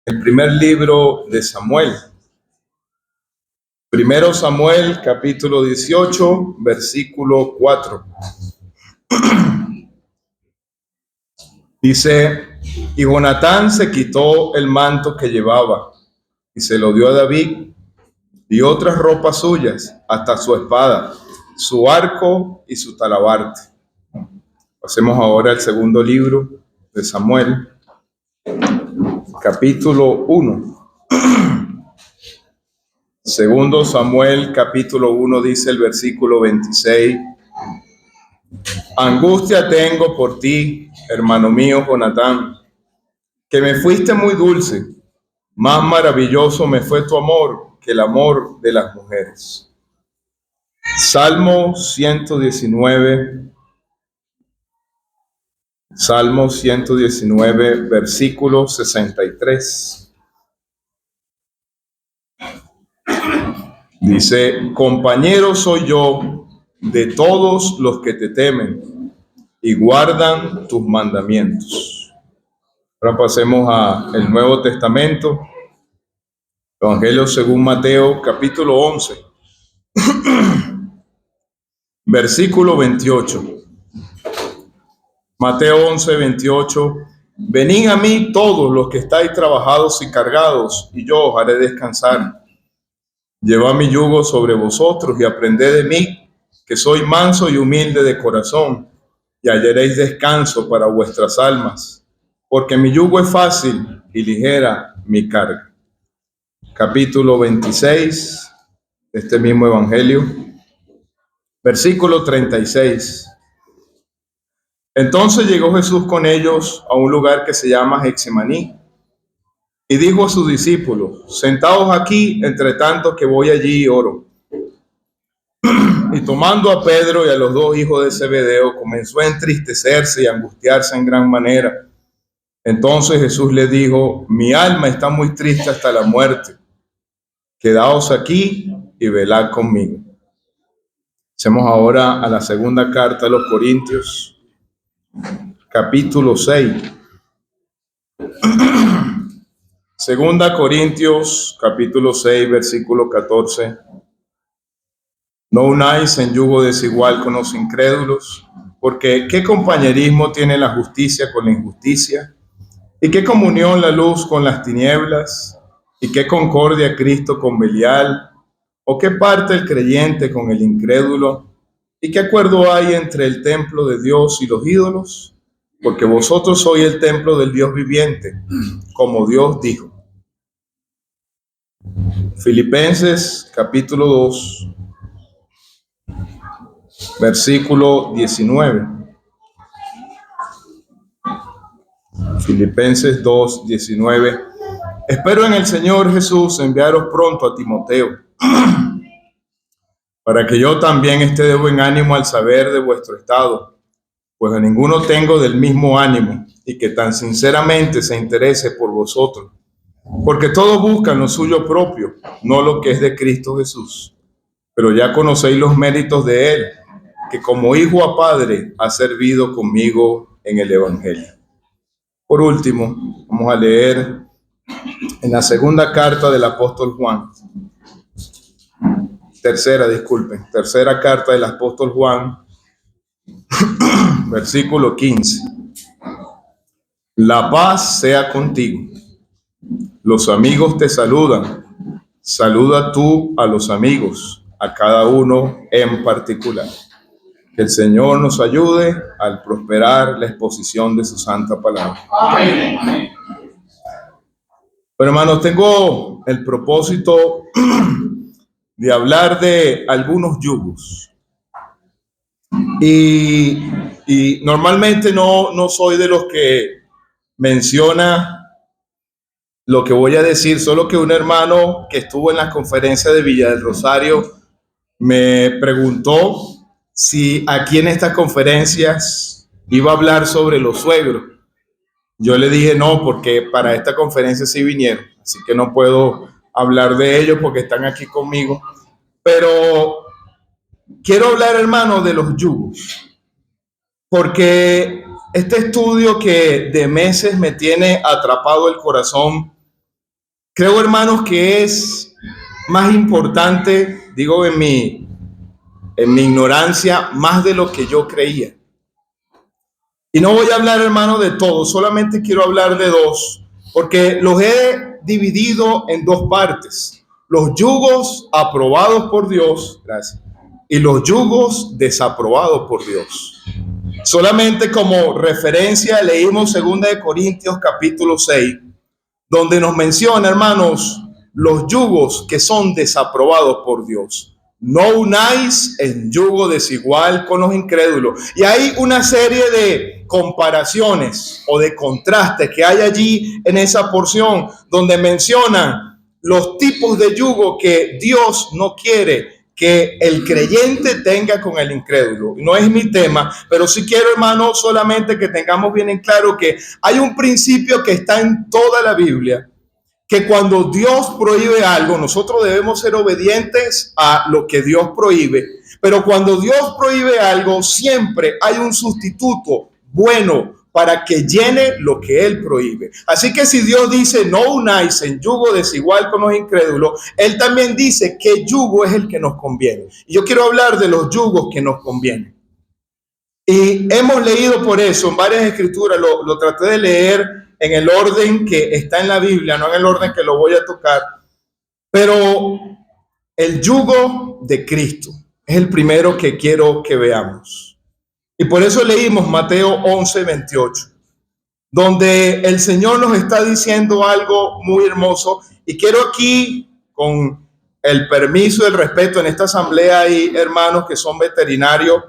El primer libro de Samuel. Primero Samuel, capítulo 18, versículo 4. Dice, y Jonatán se quitó el manto que llevaba y se lo dio a David y otras ropas suyas, hasta su espada, su arco y su talabarte. Pasemos ahora al segundo libro de Samuel, capítulo 1. Segundo Samuel, capítulo 1, dice el versículo 26. Angustia tengo por ti, hermano mío Jonatán, que me fuiste muy dulce. Más maravilloso me fue tu amor que el amor de las mujeres. Salmo 119. Salmo 119, versículo 63. Dice, compañero soy yo de todos los que te temen y guardan tus mandamientos. Ahora pasemos al Nuevo Testamento, Evangelio según Mateo, capítulo 11, versículo 28. Mateo 11, 28. Venid a mí todos los que estáis trabajados y cargados, y yo os haré descansar. Llevad mi yugo sobre vosotros y aprended de mí, que soy manso y humilde de corazón, y hallaréis descanso para vuestras almas, porque mi yugo es fácil y ligera mi carga. Capítulo 26 de este mismo Evangelio, versículo 36. Entonces llegó Jesús con ellos a un lugar que se llama Getsemaní, y dijo a sus discípulos, sentaos aquí, entre tanto que voy allí y oro. Y tomando a Pedro y a los dos hijos de Zebedeo, comenzó a entristecerse y a angustiarse en gran manera. Entonces Jesús le dijo, mi alma está muy triste hasta la muerte. Quedaos aquí y velad conmigo. Hacemos ahora a la segunda carta a los Corintios, capítulo 6. Segunda Corintios, capítulo 6, versículo 14. No unáis en yugo desigual con los incrédulos, porque ¿qué compañerismo tiene la justicia con la injusticia? ¿Y qué comunión la luz con las tinieblas? ¿Y qué concordia Cristo con Belial? ¿O qué parte el creyente con el incrédulo? ¿Y qué acuerdo hay entre el templo de Dios y los ídolos? Porque vosotros sois el templo del Dios viviente, como Dios dijo. Filipenses capítulo 2, versículo 19. Filipenses 2, 19. Espero en el Señor Jesús enviaros pronto a Timoteo, para que yo también esté de buen ánimo al saber de vuestro estado, pues a ninguno tengo del mismo ánimo, y que tan sinceramente se interese por vosotros, porque todos buscan lo suyo propio, no lo que es de Cristo Jesús. Pero ya conocéis los méritos de él, que como hijo a padre ha servido conmigo en el Evangelio. Por último, vamos a leer en la segunda carta del apóstol Juan, tercera carta del apóstol Juan, versículo 15. La paz sea contigo. Los amigos te saludan. Saluda tú a los amigos, a cada uno en particular. Que el Señor nos ayude al prosperar la exposición de su santa palabra. Amén. Pero hermanos, tengo el propósito de hablar de algunos yugos. Y normalmente no soy de los que menciona lo que voy a decir, solo que un hermano que estuvo en la conferencia de Villa del Rosario me preguntó si aquí en estas conferencias iba a hablar sobre los suegros. Yo le dije no, porque para esta conferencia sí vinieron, así que no puedo hablar de ellos porque están aquí conmigo. Pero quiero hablar, hermano, de los yugos, porque este estudio que de meses me tiene atrapado el corazón Creo, hermanos, que es más importante, digo en mi ignorancia, más de lo que yo creía. Y no voy a hablar, hermano, de todo, solamente quiero hablar de dos, porque los he dividido en dos partes. Los yugos aprobados por Dios, gracias, y los yugos desaprobados por Dios. Solamente como referencia leímos 2 Corintios capítulo 6, donde nos menciona, hermanos, los yugos que son desaprobados por Dios. No unáis en yugo desigual con los incrédulos. Y hay una serie de comparaciones o de contrastes que hay allí en esa porción donde mencionan los tipos de yugo que Dios no quiere que el creyente tenga con el incrédulo. No es mi tema, pero sí quiero, hermano, solamente que tengamos bien en claro que hay un principio que está en toda la Biblia, que cuando Dios prohíbe algo, nosotros debemos ser obedientes a lo que Dios prohíbe, pero cuando Dios prohíbe algo, siempre hay un sustituto bueno para que llene lo que Él prohíbe. Así que si Dios dice, no unáis en yugo desigual con los incrédulos, Él también dice qué yugo es el que nos conviene. Y yo quiero hablar de los yugos que nos convienen. Y hemos leído por eso en varias escrituras, lo traté de leer en el orden que está en la Biblia, no en el orden que lo voy a tocar, pero el yugo de Cristo es el primero que quiero que veamos. Y por eso leímos Mateo 11:28, donde el Señor nos está diciendo algo muy hermoso. Y quiero aquí, con el permiso y el respeto, en esta asamblea hay hermanos que son veterinarios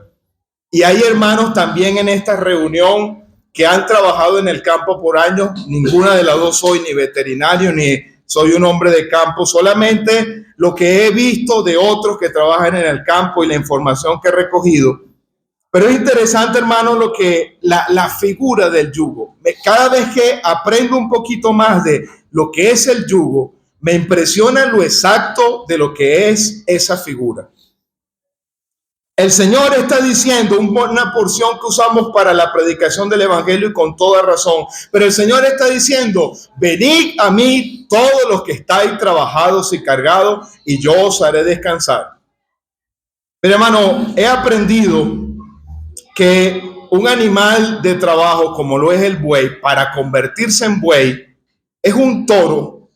y hay hermanos también en esta reunión que han trabajado en el campo por años. Ninguna de las dos soy ni veterinario ni soy un hombre de campo, solamente lo que he visto de otros que trabajan en el campo y la información que he recogido. Pero es interesante, hermano, lo que la figura del yugo. Cada vez que aprendo un poquito más de lo que es el yugo, me impresiona lo exacto de lo que es esa figura. El Señor está diciendo una porción que usamos para la predicación del evangelio y con toda razón, pero el Señor está diciendo, venid a mí todos los que estáis trabajados y cargados y yo os haré descansar. Pero hermano, he aprendido que un animal de trabajo como lo es el buey, para convertirse en buey, es un toro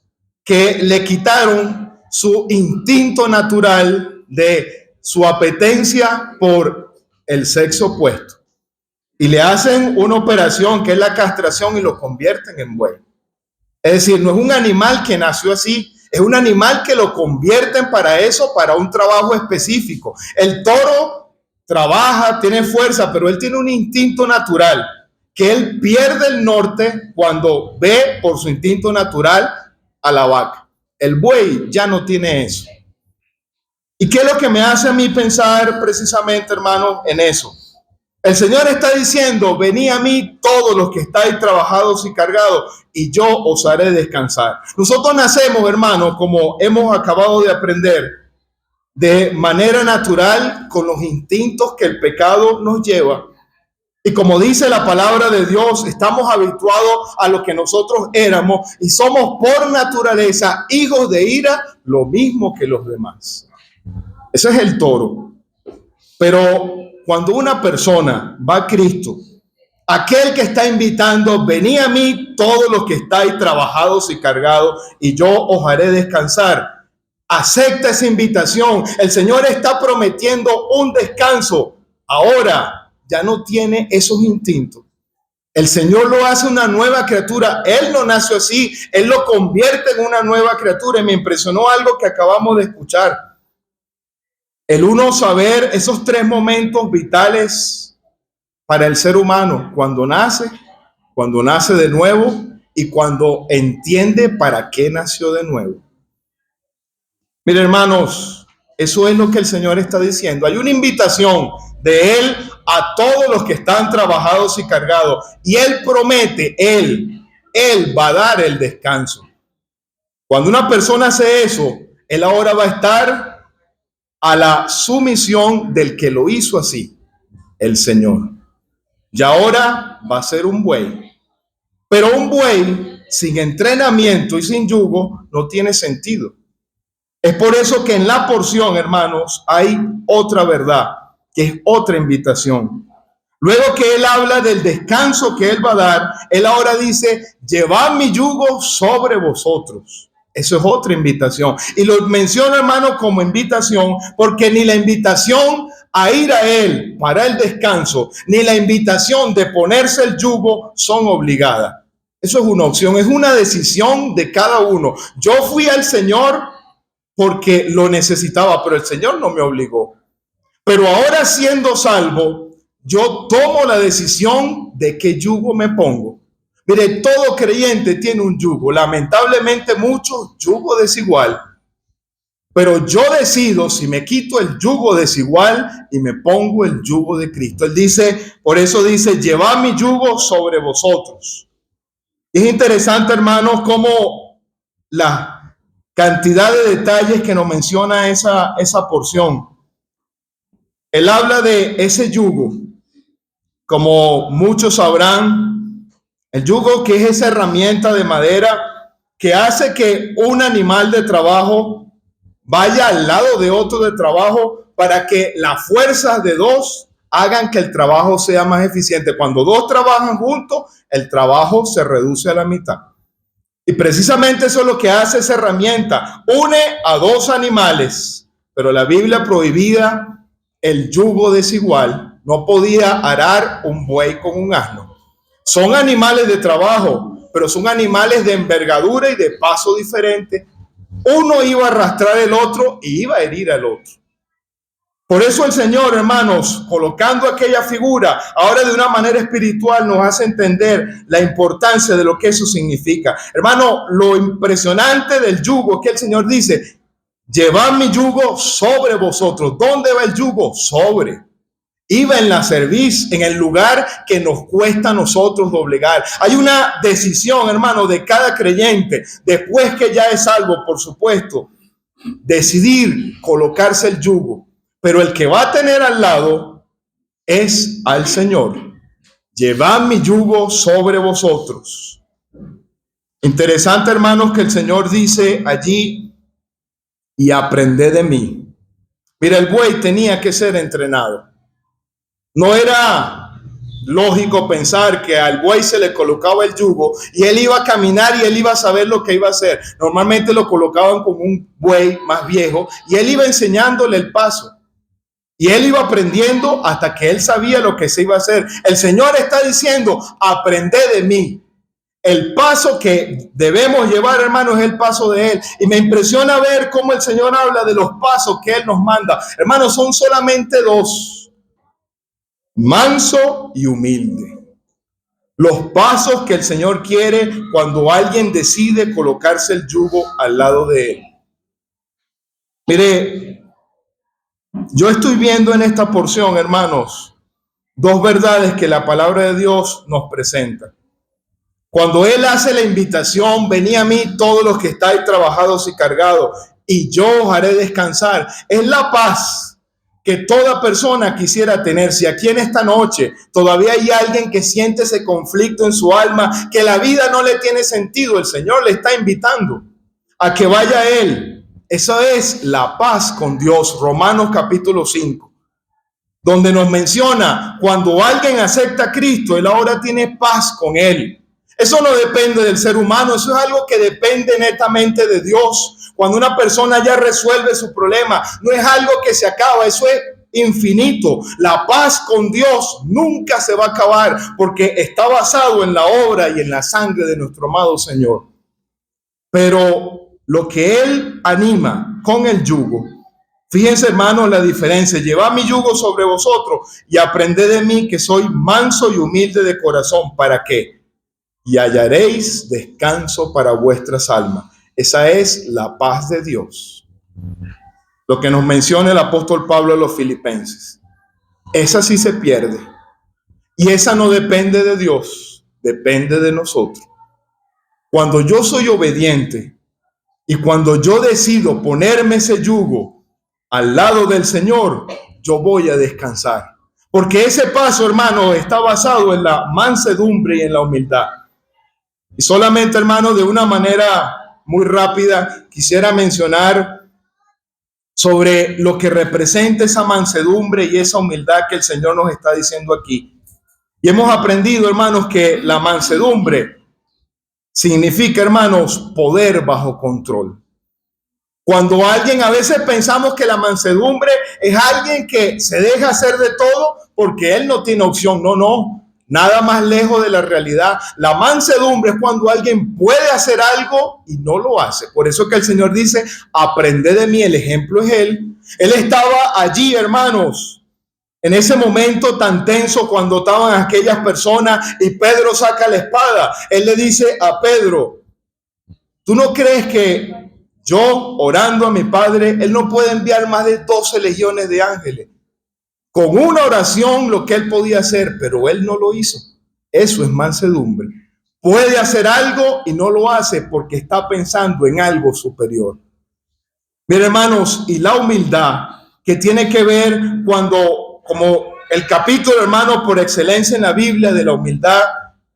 que le quitaron su instinto natural de su apetencia por el sexo opuesto y le hacen una operación que es la castración y lo convierten en buey. Es decir, no es un animal que nació así, es un animal que lo convierten para eso, para un trabajo específico. El toro trabaja, tiene fuerza, pero él tiene un instinto natural que él pierde el norte cuando ve por su instinto natural a la vaca. El buey ya no tiene eso. ¿Y qué es lo que me hace a mí pensar precisamente, hermano, en eso? El Señor está diciendo, venid a mí todos los que estáis trabajados y cargados, y yo os haré descansar. Nosotros nacemos, hermano, como hemos acabado de aprender, de manera natural, con los instintos que el pecado nos lleva. Y como dice la palabra de Dios, estamos habituados a lo que nosotros éramos y somos por naturaleza hijos de ira, lo mismo que los demás. Ese es el toro. Pero cuando una persona va a Cristo, aquel que está invitando, venid a mí todos los que estáis trabajados y cargados y yo os haré descansar. Acepta esa invitación. El Señor está prometiendo un descanso. Ahora ya no tiene esos instintos. El Señor lo hace una nueva criatura. Él no nació así. Él lo convierte en una nueva criatura. Y me impresionó algo que acabamos de escuchar. El uno saber esos tres momentos vitales para el ser humano, cuando nace de nuevo y cuando entiende para qué nació de nuevo. Miren, hermanos, eso es lo que el Señor está diciendo. Hay una invitación de Él a todos los que están trabajados y cargados. Y Él promete, Él va a dar el descanso. Cuando una persona hace eso, Él ahora va a estar a la sumisión del que lo hizo así, el Señor. Y ahora va a ser un buey. Pero un buey sin entrenamiento y sin yugo no tiene sentido. Es por eso que en la porción, hermanos, hay otra verdad, que es otra invitación. Luego que él habla del descanso que él va a dar, él ahora dice, llevad mi yugo sobre vosotros. Eso es otra invitación. Y lo menciono, hermano, como invitación, porque ni la invitación a ir a él para el descanso, ni la invitación de ponerse el yugo son obligadas. Eso es una opción, es una decisión de cada uno. Yo fui al Señor porque lo necesitaba, pero el Señor no me obligó. Pero ahora, siendo salvo, yo tomo la decisión de qué yugo me pongo. Mire, todo creyente tiene un yugo, lamentablemente muchos yugo desigual, pero yo decido si me quito el yugo desigual y me pongo el yugo de Cristo. Él dice, por eso dice, llevad mi yugo sobre vosotros. Es interesante, hermanos, cómo la cantidad de detalles que nos menciona esa porción. Él habla de ese yugo, como muchos sabrán, el yugo, que es esa herramienta de madera que hace que un animal de trabajo vaya al lado de otro de trabajo para que las fuerzas de dos hagan que el trabajo sea más eficiente. Cuando dos trabajan juntos, el trabajo se reduce a la mitad. Y precisamente eso es lo que hace esa herramienta. Une a dos animales, pero la Biblia prohibía el yugo desigual. No podía arar un buey con un asno. Son animales de trabajo, pero son animales de envergadura y de paso diferente. Uno iba a arrastrar el otro y iba a herir al otro. Por eso el Señor, hermanos, colocando aquella figura, ahora de una manera espiritual nos hace entender la importancia de lo que eso significa. Hermano, lo impresionante del yugo es que el Señor dice, llevad mi yugo sobre vosotros. ¿Dónde va el yugo? Sobre. Iba en la cerviz, en el lugar que nos cuesta a nosotros doblegar. Hay una decisión, hermano, de cada creyente, después que ya es salvo, por supuesto, decidir colocarse el yugo. Pero el que va a tener al lado es al Señor. Llevad mi yugo sobre vosotros. Interesante, hermanos, que el Señor dice allí, y aprended de mí. Mira, el buey tenía que ser entrenado. No era lógico pensar que al buey se le colocaba el yugo y él iba a caminar y él iba a saber lo que iba a hacer. Normalmente lo colocaban con un buey más viejo y él iba enseñándole el paso. Y él iba aprendiendo hasta que él sabía lo que se iba a hacer. El Señor está diciendo, aprended de mí. El paso que debemos llevar, hermanos, es el paso de Él. Y me impresiona ver cómo el Señor habla de los pasos que Él nos manda. Hermanos, son solamente dos: manso y humilde. Los pasos que el Señor quiere cuando alguien decide colocarse el yugo al lado de Él. Mire, yo estoy viendo en esta porción, hermanos, dos verdades que la palabra de Dios nos presenta. Cuando Él hace la invitación, venid a mí todos los que estáis trabajados y cargados, y yo os haré descansar. Es la paz que toda persona quisiera tener. Si aquí en esta noche todavía hay alguien que siente ese conflicto en su alma, que la vida no le tiene sentido, el Señor le está invitando a que vaya a Él. Esa es la paz con Dios. Romanos capítulo 5, donde nos menciona cuando alguien acepta a Cristo, él ahora tiene paz con Él. Eso no depende del ser humano, eso es algo que depende netamente de Dios. Cuando una persona ya resuelve su problema, no es algo que se acaba, eso es infinito. La paz con Dios nunca se va a acabar porque está basado en la obra y en la sangre de nuestro amado Señor. Pero lo que Él anima con el yugo, fíjense, hermanos, la diferencia. Llevad mi yugo sobre vosotros y aprended de mí, que soy manso y humilde de corazón. ¿Para qué? Y hallaréis descanso para vuestras almas. Esa es la paz de Dios. Lo que nos menciona el apóstol Pablo a los filipenses. Esa sí se pierde. Y esa no depende de Dios, depende de nosotros. Cuando yo soy obediente y cuando yo decido ponerme ese yugo al lado del Señor, yo voy a descansar. Porque ese paso, hermano, está basado en la mansedumbre y en la humildad. Y solamente, hermano, de una manera muy rápida, quisiera mencionar sobre lo que representa esa mansedumbre y esa humildad que el Señor nos está diciendo aquí. Y hemos aprendido, hermanos, que la mansedumbre significa, hermanos, poder bajo control. Cuando alguien, a veces pensamos que la mansedumbre es alguien que se deja hacer de todo porque él no tiene opción. No, no, nada más lejos de la realidad. La mansedumbre es cuando alguien puede hacer algo y no lo hace. Por eso que el Señor dice, aprende de mí, el ejemplo es Él. Él estaba allí, hermanos, en ese momento tan tenso cuando estaban aquellas personas y Pedro saca la espada. Él le dice a Pedro, ¿tú no crees que yo, orando a mi Padre, Él no puede enviar más de 12 legiones de ángeles? Con una oración lo que Él podía hacer, pero Él no lo hizo. Eso es mansedumbre. Puede hacer algo y no lo hace porque está pensando en algo superior. Miren, hermanos, y la humildad que tiene que ver cuando, como el capítulo, hermano, por excelencia en la Biblia de la humildad,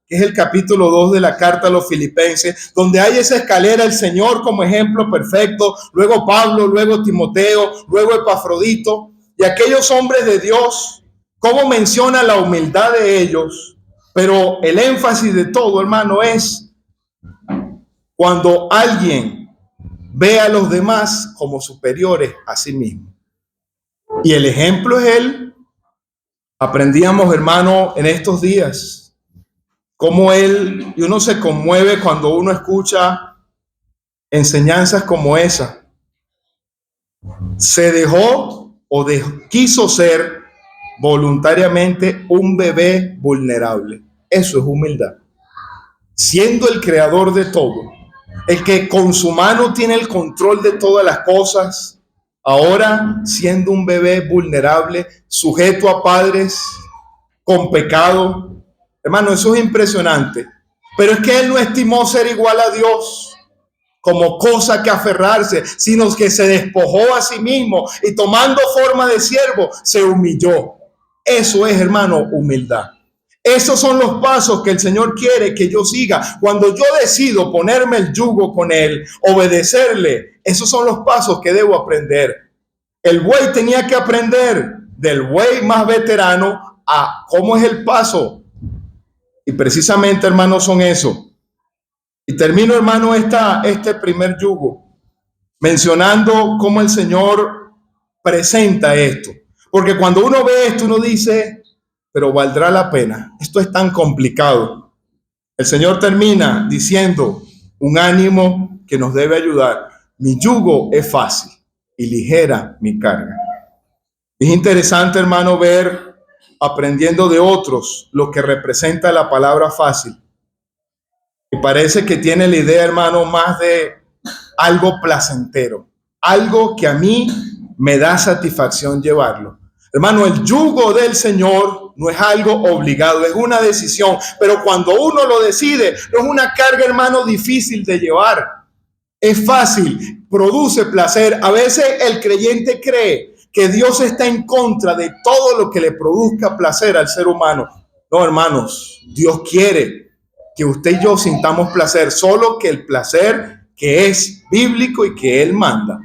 que es el capítulo 2 de la carta a los Filipenses, donde hay esa escalera, el Señor como ejemplo perfecto, luego Pablo, luego Timoteo, luego Epafrodito, y aquellos hombres de Dios, cómo menciona la humildad de ellos, pero el énfasis de todo, hermano, es cuando alguien ve a los demás como superiores a sí mismo. Y el ejemplo es Él. Aprendíamos, hermano, en estos días, cómo Él, y uno se conmueve cuando uno escucha enseñanzas como esa. Se dejó quiso ser voluntariamente un bebé vulnerable. Eso es humildad. Siendo el creador de todo, el que con su mano tiene el control de todas las cosas, ahora siendo un bebé vulnerable, sujeto a padres con pecado. Hermano, eso es impresionante. Pero es que Él no estimó ser igual a Dios como cosa que aferrarse, sino que se despojó a sí mismo y tomando forma de siervo, se humilló. Eso es, hermano, humildad. Esos son los pasos que el Señor quiere que yo siga. Cuando yo decido ponerme el yugo con Él, obedecerle, esos son los pasos que debo aprender. El buey tenía que aprender del buey más veterano a cómo es el paso. Y precisamente, hermano, son eso. Y termino, hermano, este primer yugo mencionando cómo el Señor presenta esto. Porque cuando uno ve esto, uno dice, pero valdrá la pena. Esto es tan complicado. El Señor termina diciendo un ánimo que nos debe ayudar. Mi yugo es fácil y ligera mi carga. Es interesante, hermano, ver, aprendiendo de otros, lo que representa la palabra fácil. Y parece que tiene la idea, hermano, más de algo placentero, algo que a mí me da satisfacción llevarlo. Hermano, el yugo del Señor no es algo obligado, es una decisión, pero cuando uno lo decide, no es una carga, hermano, difícil de llevar. Es fácil, produce placer. A veces el creyente cree que Dios está en contra de todo lo que le produzca placer al ser humano. No, hermanos, Dios quiere que usted y yo sintamos placer, solo que el placer que es bíblico y que Él manda.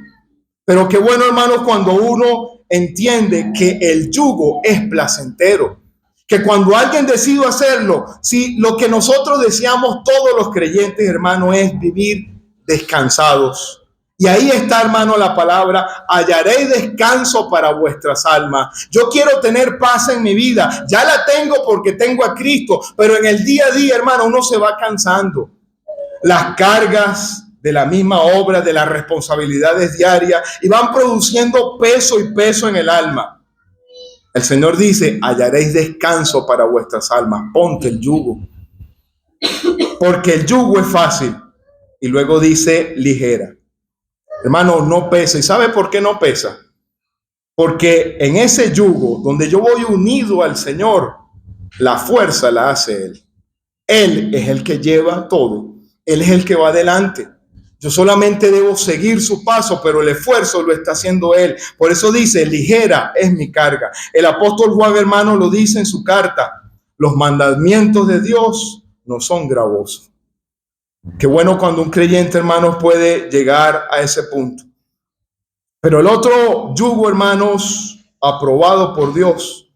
Pero qué bueno, hermanos, cuando uno entiende que el yugo es placentero, que cuando alguien decide hacerlo, si lo que nosotros deseamos todos los creyentes, hermanos, es vivir descansados. Y ahí está, hermano, la palabra, hallaréis descanso para vuestras almas. Yo quiero tener paz en mi vida. Ya la tengo porque tengo a Cristo, pero en el día a día, hermano, uno se va cansando. Las cargas de la misma obra, de las responsabilidades diarias, y van produciendo peso y peso en el alma. El Señor dice, hallaréis descanso para vuestras almas. Ponte el yugo. Porque el yugo es fácil. Y luego dice ligera. Hermano, no pesa. ¿Y sabe por qué no pesa? Porque en ese yugo, donde yo voy unido al Señor, la fuerza la hace Él. Él es el que lleva todo. Él es el que va adelante. Yo solamente debo seguir su paso, pero el esfuerzo lo está haciendo Él. Por eso dice, ligera es mi carga. El apóstol Juan, hermano, lo dice en su carta. Los mandamientos de Dios no son gravosos. Qué bueno cuando un creyente, hermanos, puede llegar a ese punto. Pero el otro yugo, hermanos, aprobado por Dios,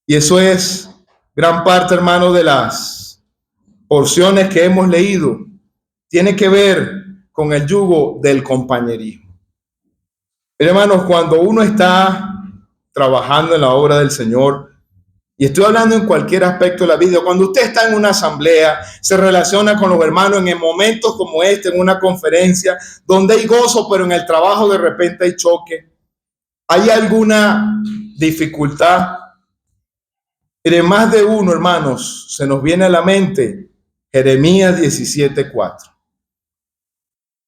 y eso es gran parte, hermanos, de las porciones que hemos leído, tiene que ver con el yugo del compañerismo. Hermanos, cuando uno está trabajando en la obra del Señor, y estoy hablando en cualquier aspecto de la vida, cuando usted está en una asamblea, se relaciona con los hermanos en momentos como este, en una conferencia, donde hay gozo, pero en el trabajo de repente hay choque, hay alguna dificultad. Y de más de uno, hermanos, se nos viene a la mente Jeremías 17:4.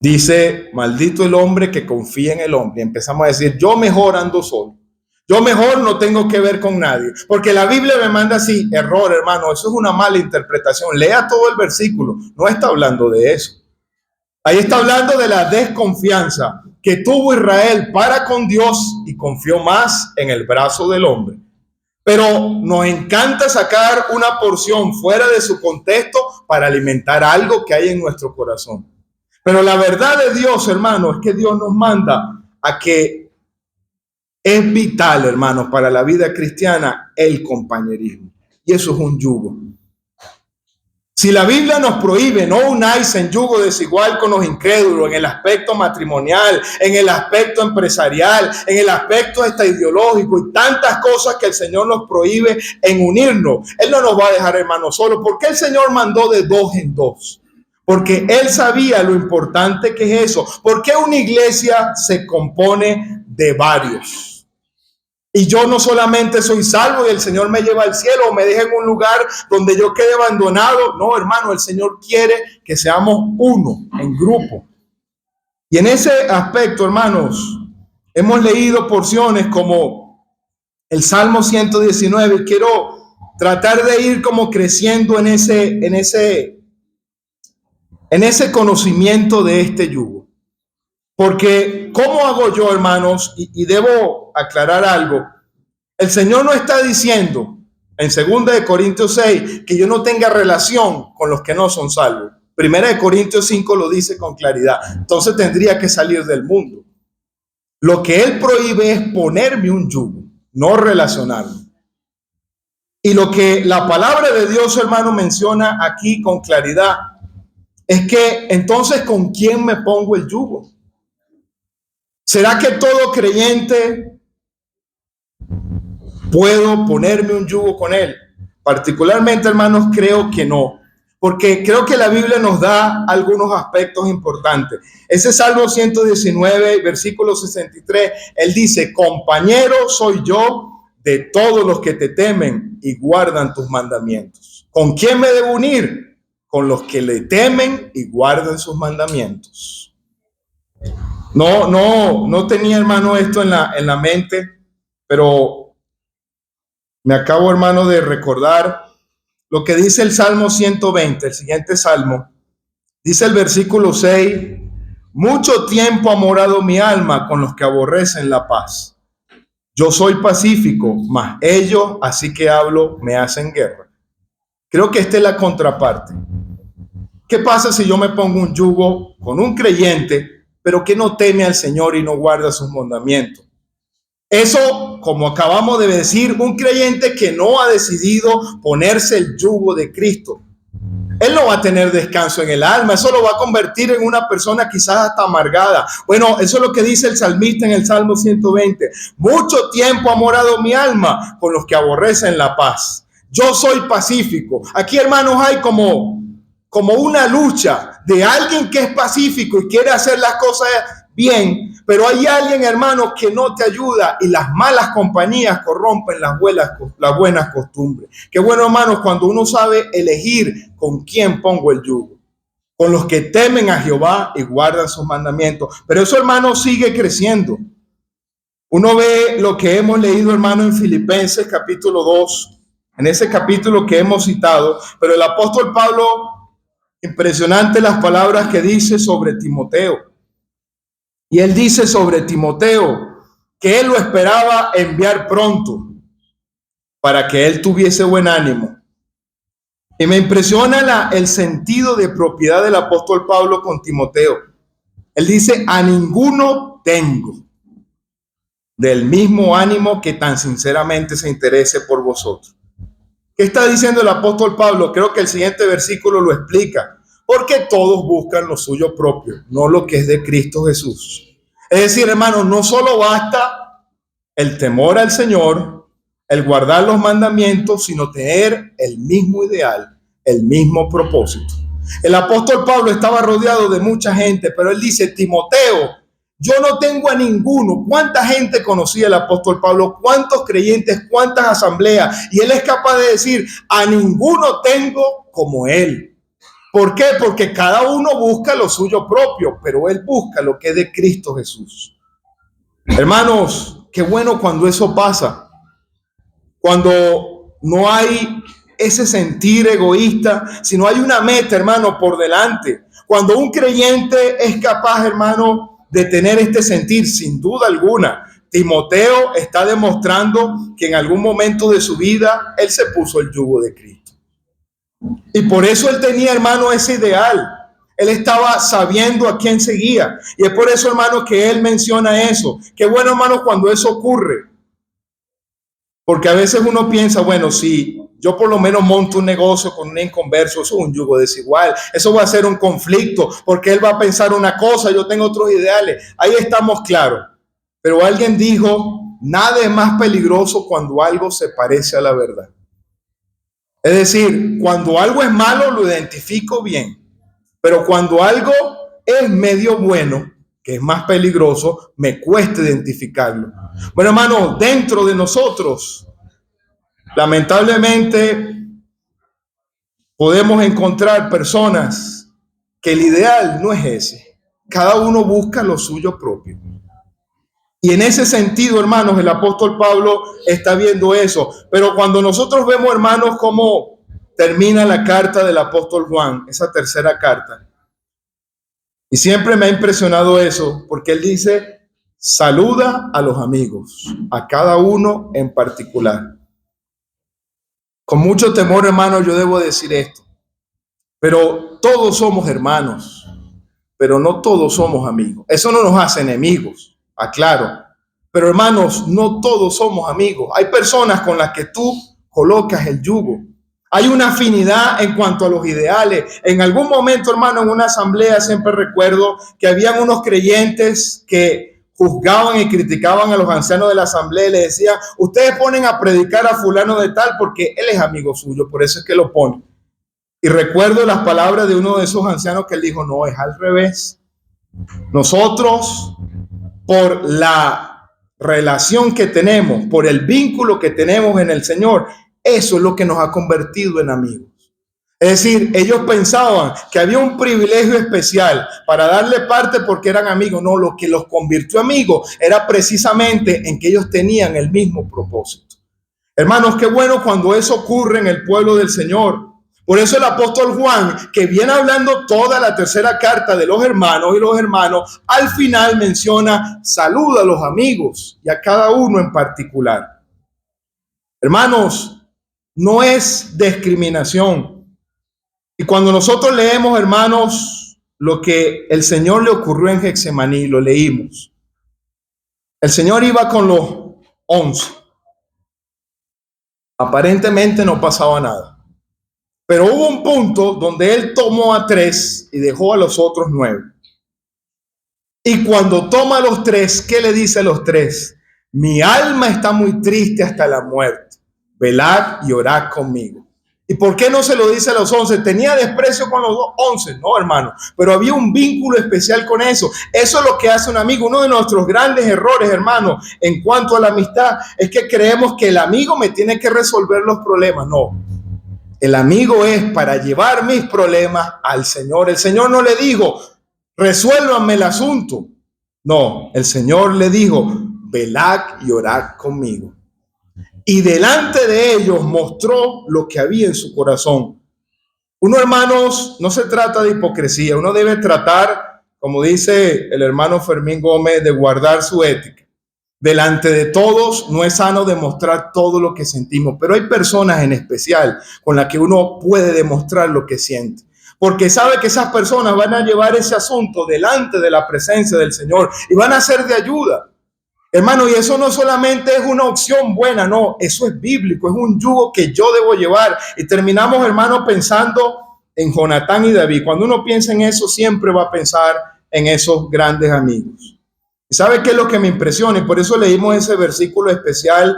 Dice, maldito el hombre que confía en el hombre. Y empezamos a decir, yo mejor ando solo. Yo mejor no tengo que ver con nadie. Porque la Biblia me manda así, error, hermano. Eso es una mala interpretación. Lea todo el versículo. No está hablando de eso. Ahí está hablando de la desconfianza que tuvo Israel para con Dios y confió más en el brazo del hombre. Pero nos encanta sacar una porción fuera de su contexto para alimentar algo que hay en nuestro corazón. Pero la verdad de Dios, hermano, es que Dios nos manda a que es vital, hermanos, para la vida cristiana el compañerismo. Y eso es un yugo. Si la Biblia nos prohíbe, no unáis en yugo desigual con los incrédulos, en el aspecto matrimonial, en el aspecto empresarial, en el aspecto ideológico y tantas cosas que el Señor nos prohíbe en unirnos, Él no nos va a dejar, hermanos, solos. ¿Por qué el Señor mandó de dos en dos? Porque Él sabía lo importante que es eso. ¿Por qué una iglesia se compone de varios? Y yo no solamente soy salvo y el Señor me lleva al cielo o me deja en un lugar donde yo quede abandonado. No, hermano, el Señor quiere que seamos uno, en grupo. Y en ese aspecto, hermanos, hemos leído porciones como el Salmo 119 y quiero tratar de ir como creciendo en ese conocimiento de este yugo. Porque, ¿cómo hago yo, hermanos? Y debo aclarar algo. El Señor no está diciendo en 2 Corintios 6 que yo no tenga relación con los que no son salvos. 1 Corintios 5 lo dice con claridad. Entonces tendría que salir del mundo. Lo que Él prohíbe es ponerme un yugo, no relacionarme. Y lo que la palabra de Dios, hermano, menciona aquí con claridad es que entonces, ¿con quién me pongo el yugo? ¿Será que todo creyente puedo ponerme un yugo con él? Particularmente, hermanos, creo que no, porque creo que la Biblia nos da algunos aspectos importantes. Ese Salmo 119, versículo 63, él dice, compañero soy yo de todos los que te temen y guardan tus mandamientos. ¿Con quién me debo unir? Con los que le temen y guardan sus mandamientos. No tenía, hermano, esto en la mente, pero me acabo, hermano, de recordar lo que dice el Salmo 120, el siguiente salmo. Dice el versículo 6, mucho tiempo ha morado mi alma con los que aborrecen la paz. Yo soy pacífico, mas ellos, así que hablo, me hacen guerra. Creo que esta es la contraparte. ¿Qué pasa si yo me pongo un yugo con un creyente, pero que no teme al Señor y no guarda sus mandamientos? Eso, como acabamos de decir, un creyente que no ha decidido ponerse el yugo de Cristo, él no va a tener descanso en el alma. Eso lo va a convertir en una persona quizás hasta amargada. Bueno, eso es lo que dice el salmista en el Salmo 120. Mucho tiempo ha morado mi alma con los que aborrecen la paz. Yo soy pacífico. Aquí, hermanos, hay como una lucha de alguien que es pacífico y quiere hacer las cosas bien, pero hay alguien, hermano, que no te ayuda y las malas compañías corrompen las buenas costumbres. Qué bueno, hermanos, cuando uno sabe elegir con quién pongo el yugo. Con los que temen a Jehová y guardan sus mandamientos. Pero eso, hermano, sigue creciendo. Uno ve lo que hemos leído, hermano, en Filipenses capítulo 2, en ese capítulo que hemos citado, pero el apóstol Pablo, impresionante las palabras que dice sobre Timoteo. Y él dice sobre Timoteo que él lo esperaba enviar pronto para que él tuviese buen ánimo. Y me impresiona el sentido de propiedad del apóstol Pablo con Timoteo. Él dice, a ninguno tengo del mismo ánimo que tan sinceramente se interese por vosotros. ¿Qué está diciendo el apóstol Pablo? Creo que el siguiente versículo lo explica. Porque todos buscan lo suyo propio, no lo que es de Cristo Jesús. Es decir, hermanos, no solo basta el temor al Señor, el guardar los mandamientos, sino tener el mismo ideal, el mismo propósito. El apóstol Pablo estaba rodeado de mucha gente, pero él dice, Timoteo, yo no tengo a ninguno. ¿Cuánta gente conocía el apóstol Pablo? ¿Cuántos creyentes? ¿Cuántas asambleas? Y él es capaz de decir, a ninguno tengo como él. ¿Por qué? Porque cada uno busca lo suyo propio, pero él busca lo que es de Cristo Jesús. Hermanos, qué bueno cuando eso pasa. Cuando no hay ese sentir egoísta, sino hay una meta, hermano, por delante. Cuando un creyente es capaz, hermano, de tener este sentir, sin duda alguna, Timoteo está demostrando que en algún momento de su vida él se puso el yugo de Cristo. Y por eso él tenía, hermano, ese ideal. Él estaba sabiendo a quién seguía. Y es por eso, hermano, que él menciona eso. Qué bueno, hermano, cuando eso ocurre. Porque a veces uno piensa, bueno, si yo por lo menos monto un negocio con un inconverso, eso es un yugo desigual. Eso va a ser un conflicto, porque él va a pensar una cosa, yo tengo otros ideales. Ahí estamos claros. Pero alguien dijo, nada es más peligroso cuando algo se parece a la verdad. Es decir, cuando algo es malo lo identifico bien, pero cuando algo es medio bueno, que es más peligroso, me cuesta identificarlo. Bueno, hermano, dentro de nosotros, lamentablemente, podemos encontrar personas que el ideal no es ese. Cada uno busca lo suyo propio. Y en ese sentido, hermanos, el apóstol Pablo está viendo eso. Pero cuando nosotros vemos, hermanos, cómo termina la carta del apóstol Juan, esa tercera carta, y siempre me ha impresionado eso, porque él dice, saluda a los amigos, a cada uno en particular. Con mucho temor, hermano, yo debo decir esto, pero todos somos hermanos, pero no todos somos amigos. Eso no nos hace enemigos, aclaro. Pero hermanos, no todos somos amigos. Hay personas con las que tú colocas el yugo. Hay una afinidad en cuanto a los ideales. En algún momento, hermano, en una asamblea siempre recuerdo que habían unos creyentes que juzgaban y criticaban a los ancianos de la asamblea y les decían, ustedes ponen a predicar a fulano de tal porque él es amigo suyo, por eso es que lo ponen. Y recuerdo las palabras de uno de esos ancianos que él dijo, no, es al revés. Nosotros, por la relación que tenemos, por el vínculo que tenemos en el Señor, eso es lo que nos ha convertido en amigos. Es decir, ellos pensaban que había un privilegio especial para darle parte porque eran amigos. No, lo que los convirtió amigos era precisamente en que ellos tenían el mismo propósito. Hermanos, qué bueno cuando eso ocurre en el pueblo del Señor. Por eso el apóstol Juan, que viene hablando toda la tercera carta de los hermanos y los hermanos, al final menciona, saluda a los amigos y a cada uno en particular. Hermanos, no es discriminación. Y cuando nosotros leemos, hermanos, lo que el Señor le ocurrió en Getsemaní, lo leímos. El Señor iba con los 11. Aparentemente no pasaba nada. Pero hubo un punto donde él tomó a 3 y dejó a los otros 9. Y cuando toma a los 3, ¿qué le dice a los 3? Mi alma está muy triste hasta la muerte. Velad y orad conmigo. ¿Y por qué no se lo dice a los 11? ¿Tenía desprecio con los 11? No, hermano. Pero había un vínculo especial con eso. Eso es lo que hace un amigo. Uno de nuestros grandes errores, hermano, en cuanto a la amistad, es que creemos que el amigo me tiene que resolver los problemas. No. El amigo es para llevar mis problemas al Señor. El Señor no le dijo, resuélvanme el asunto. No, el Señor le dijo, velad y orad conmigo. Y delante de ellos mostró lo que había en su corazón. Uno, hermanos, no se trata de hipocresía. Uno debe tratar, como dice el hermano Fermín Gómez, de guardar su ética. delante de todos no es sano demostrar todo lo que sentimos, pero hay personas en especial con las que uno puede demostrar lo que siente, porque sabe que esas personas van a llevar ese asunto delante de la presencia del Señor y van a ser de ayuda. Hermano, y eso no solamente es una opción buena, no, eso es bíblico, es un yugo que yo debo llevar. Y terminamos, hermano, pensando en Jonatán y David. Cuando uno piensa en eso, siempre va a pensar en esos grandes amigos. ¿Y sabe qué es lo que me impresiona? Y por eso leímos ese versículo especial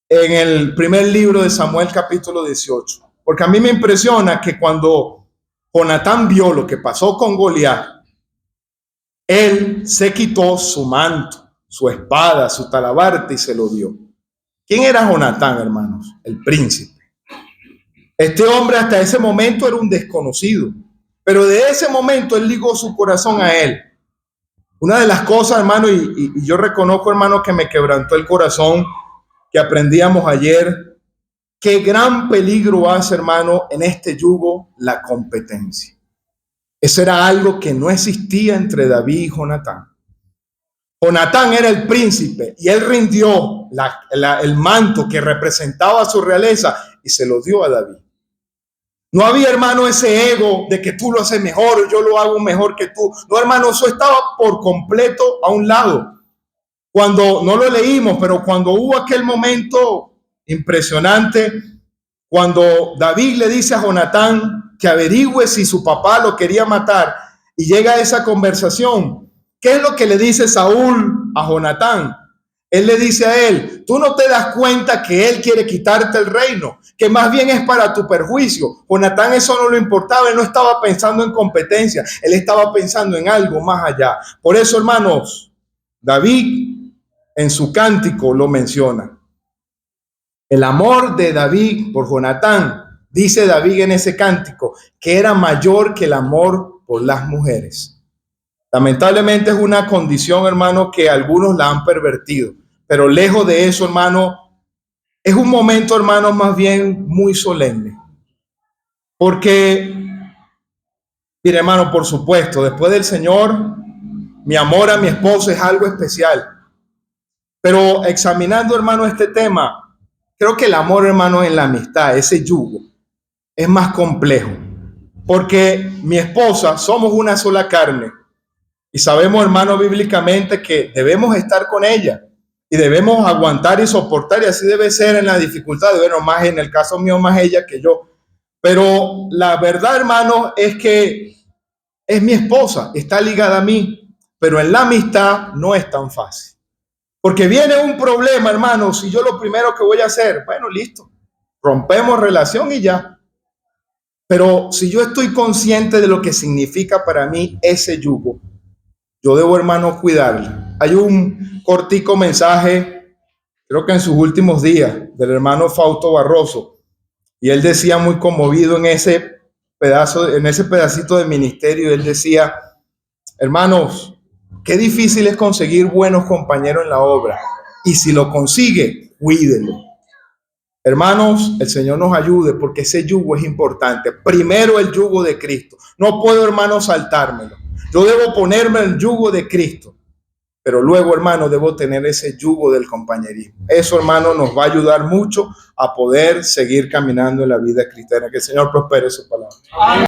en el primer libro de Samuel, capítulo 18. Porque a mí me impresiona que cuando Jonatán vio lo que pasó con Goliat, él se quitó su manto, su espada, su talabarte y se lo dio. ¿Quién era Jonatán, hermanos? El príncipe. Este hombre hasta ese momento era un desconocido, pero de ese momento él ligó su corazón a él. Una de las cosas, hermano, y yo reconozco, hermano, que me quebrantó el corazón, que aprendíamos ayer, qué gran peligro hace, hermano, en este yugo la competencia. Eso era algo que no existía entre David y Jonatán. Jonatán era el príncipe y él rindió el manto que representaba su realeza y se lo dio a David. No había, hermano, ese ego de que tú lo haces mejor, yo lo hago mejor que tú. No, hermano, eso estaba por completo a un lado. Cuando, no lo leímos, pero cuando hubo aquel momento impresionante, cuando David le dice a Jonatán que averigüe si su papá lo quería matar y llega a esa conversación, ¿qué es lo que le dice Saúl a Jonatán? Él le dice a él, tú no te das cuenta que él quiere quitarte el reino, que más bien es para tu perjuicio. Jonatán eso no le importaba, él no estaba pensando en competencia, él estaba pensando en algo más allá. Por eso, hermanos, David en su cántico lo menciona. El amor de David por Jonatán, dice David en ese cántico, que era mayor que el amor por las mujeres. Lamentablemente es una condición, hermano, que algunos la han pervertido. Pero lejos de eso, hermano, es un momento, hermano, más bien muy solemne. Porque, mire, hermano, por supuesto, después del Señor, mi amor a mi esposo es algo especial. Pero examinando, hermano, este tema, creo que el amor, hermano, en la amistad, ese yugo, es más complejo. Porque mi esposa, somos una sola carne. Y sabemos, hermano, bíblicamente que debemos estar con ella y debemos aguantar y soportar, y así debe ser en la dificultad. Bueno, más en el caso mío, más ella que yo. Pero la verdad, hermano, es que es mi esposa, está ligada a mí, pero en la amistad no es tan fácil. Porque viene un problema, hermano, si yo lo primero que voy a hacer, bueno, listo, rompemos relación y ya. Pero si yo estoy consciente de lo que significa para mí ese yugo, yo debo, hermano, cuidarla. Hay un cortico mensaje, creo que en sus últimos días, del hermano Fausto Barroso, y él decía muy conmovido en ese pedacito de ministerio, él decía, hermanos, qué difícil es conseguir buenos compañeros en la obra, y si lo consigue, cuídelo. Hermanos, el Señor nos ayude, porque ese yugo es importante. Primero el yugo de Cristo. No puedo, hermano, saltármelo. Yo debo ponerme el yugo de Cristo, pero luego, hermano, debo tener ese yugo del compañerismo. Eso, hermano, nos va a ayudar mucho a poder seguir caminando en la vida cristiana. Que el Señor prospere su palabra.